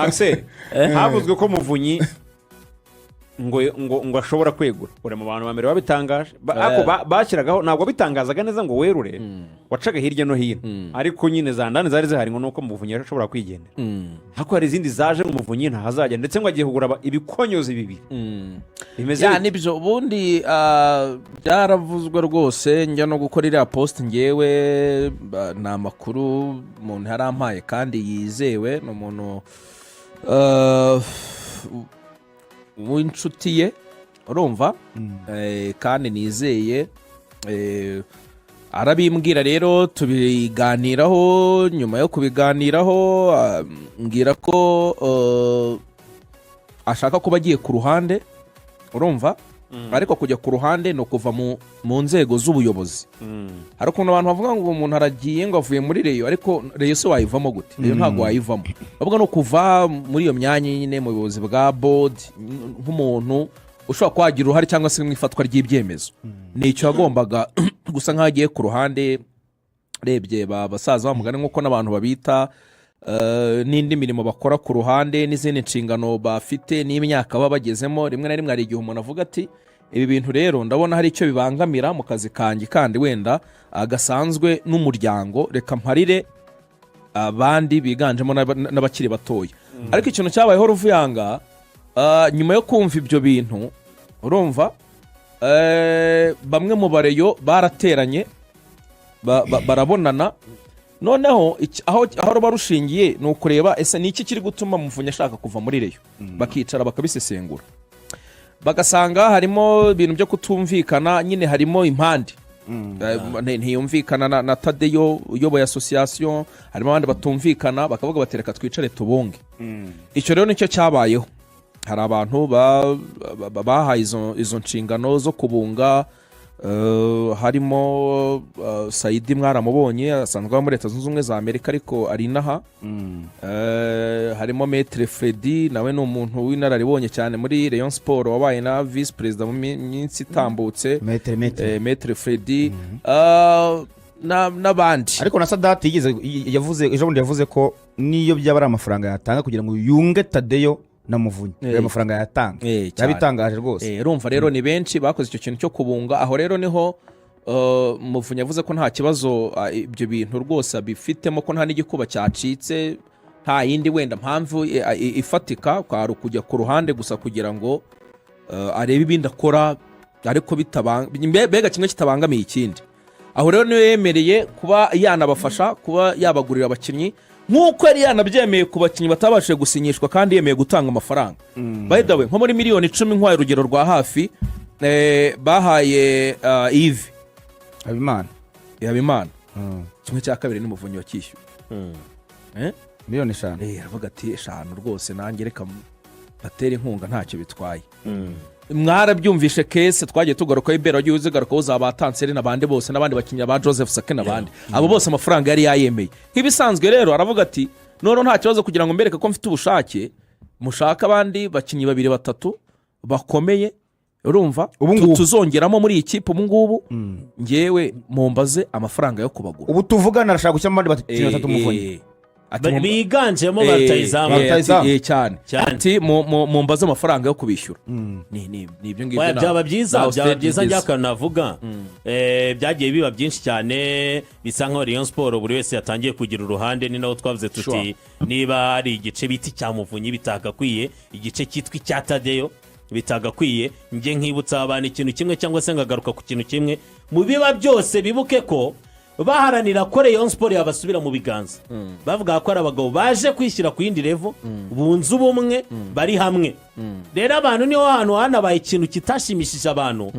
Axel havuzwe ko Muvunyi ngo ashobora kwegura uri mu bantu bamere babitangaje bashyiragaho ntabwo bitangazaga neza ngo werure wacaga hirya no hino ariko nyine Zandani zari zihari ngo nuko Muvunyi ashobora kwigendera ariko hari izindi zaje mu Muvunyi ntahazajya ndetse ngo agiye kugura ibikonyozi bibiri bimeze nibyo ubundi byaravuzwe rwose njya no gukora iriya post ngewe ni amakuru umuntu yarampaye kandi yizewe ni umuntu w'inshuti ye urumva kandi nizeye arabimbwira rero tubiganiraho nyuma yo kubiganiraho mbwira ko ashaka kuba agiye ku ruhande urumva ariko kujya ku ruhande ni ukuva mu nzego z'ubuyobozi hari ukuntu abantu bavuga ngo umuntu aragiye ngo avuye muri Rayon ariko Rayon se wayivamo gute Rayon ntabwo wayivamo bavuga no kuva muri iyo myanya nyine mu buyobozi bwa board nk'umuntu ushobora kwagira uruhare cyangwa se mu ifatwa ry'ibyemezo nicyo yagombaga gusa nk'aho agiye ku ruhande rebye basaza bamugana nk'uko n'abantu babita n'indi mirimo bakora ku ruhande n'izindi nshingano bafite n'imyaka baba bagezemo rimwe na rimwe hari igihe umuntu avuga ati ibi bintu rero ndabona hari icyo bibangamira mu kazi kanjye kandi wenda gasanzwe n'umuryango reka mparire abandi biganjemo n'abakiri batoya ariko ikintu cyabayeho Ruvuyanga nyuma yo kumva ibyo bintu urumva bamwe mu bareyo barateranye barabonana noneho aho ruba rushingiye ni ukureba ese ni iki kiri gutuma Muvunyi ashaka kuva muri Rayon bakicara bakabisesengura bagasanga harimo ibintu byo kutumvikana nyine harimo impande ntiyumvikana na Tadeyo uyoboye association harimo abandi batumvikana bakavuga batereka twicare tubonge icyo rero nicyo cyabayeho hari abantu bahaye izo nshingano zo kubunga harimo Saidi mwaramubonye asanzwe aba muri Leta Zunze Ubumwe za Amerika ariko ari inaha harimo Maître Freddy nawe ni umuntu w'inararibonye cyane muri Rayon Sports wabaye na vice president mu minsi itambutse Maître Freddy n'abandi ariko na Sadati yavuze ko niyo byaba ari amafaranga yatanga kugira ngo yunge Tadeyo na Muvunyi ayo mafaranga yatanga yabitangaje rwose urumva rero ni benshi bakoze icyo kintu cyo kubunga aho rero niho Muvunyi yavuze ko nta kibazo ibyo bintu rwose abifitemo ko nta n'igikuba cyacitse nta yindi wenda mpamvu ifatika kwari kujya ku ruhande gusa kugira ngo arebe ibindi akora ariko mbega kimwe kitabangamiye ikindi aho rero niyo yemereye kuba yanabafasha kuba yabagurira abakinnyi nk'uko yari yanabyemeye ku bakinnyi batabashije gusinyishwa kandi yemeye gutanga amafaranga by the way nko muri miliyoni 10 nk'ayo urugero rwa hafi bahaye Yves Habimana kimwe cya kabiri n'Umuvunyi wakishyuye miliyoni 5 aravuga ati 5 rwose nanjye reka batera inkunga ntacyo bitwaye mwarabyumvishe kese twagiye tugaruka ibera wagiye uzigaruka uzabatanse n'abandi bose n'abandi bakinnyi ba Joseph Sake n'abandi abo bose amafaranga yari yayemeye nk'ibisanzwe rero aravuga ati none nta kibazo kugira ngo mbereke ko mfite ubushake mushaka abandi bakinnyi 2-3 bakomeye urumva tuzongeramo muri iyi kipe ubu ngubu ngewe mumbaze amafaranga yo kubagura ubu tuvugana arashaka gushyira abandi bakinnyi 3 Muvunyi biganjemo batayizamu cyane ati mumbaze amafaranga yo kubishyura ni ibyo ngibyo byaba byiza njyakanavuga byagiye biba byinshi cyane bisa nka Rayon Sports buri wese yatangiye kugira uruhande ni naho twavuze tuti niba ari igice biti cya Muvunyi bitagakwiye igice cyitwa icya Tadeyo bitagakwiye nge nkibutsa abantu ikintu kimwe cyangwa se ngagaruka ku kintu kimwe mu biba byose bibuke ko baharanira ko Rayon Sports yabasubira mu biganza bavuga ko ari abagabo baje kwishyira ku yindi level bunze ubumwe bari hamwe rero abantu niho hantu hanabaye ikintu kitashimishije abantu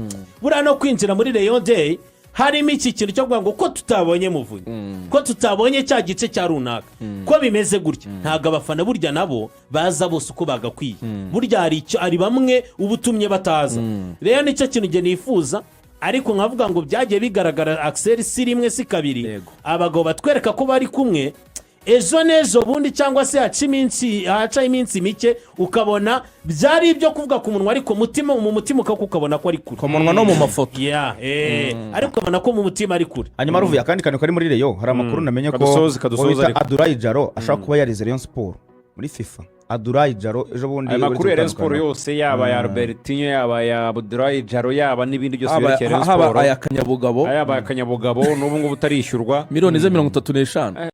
buriya no kwinjira muri Rayon Day harimo iki kintu cyo kuvuga ngo ko tutabonye Muvunyi ko tutabonye cya gice cya runaka ko bimeze gutya ntago abafana burya nabo baza bose uko bagakwiye burya ari bamwe ubutumye bataza rero nicyo kintu nge nifuza ariko nkavuga ngo byagiye bigaragara Axel si rimwe si kabiri abagabo batwereka ko bari kumwe ejo nejo bundi cyangwa se haca iminsi mike ukabona byari ibyo kuvuga ku munwa ariko mu mutima ukabona ko ari kure ku munwa no mu mafoto ariko ukabona ko mu mutima ari kure hanyuma ruvuye akandi kantu kari muri Rayon hari amakuru namenye ko Adurayi Jaro ashaka kuba yarize Rayon Sports muri FIFA Abdoulaye Jaro ejo bundi aya makuru ya Rayon uretse Sports gutandukana. yose yaba ya Albertinho yaba ya Abdoulaye Jaro yaba n'ibindi byose haba byerekeye Rayon haba Sports aya kanyabugabo yaba ya Kanyabugabo n'ubu ngubu utarishyurwa miliyoni ze 35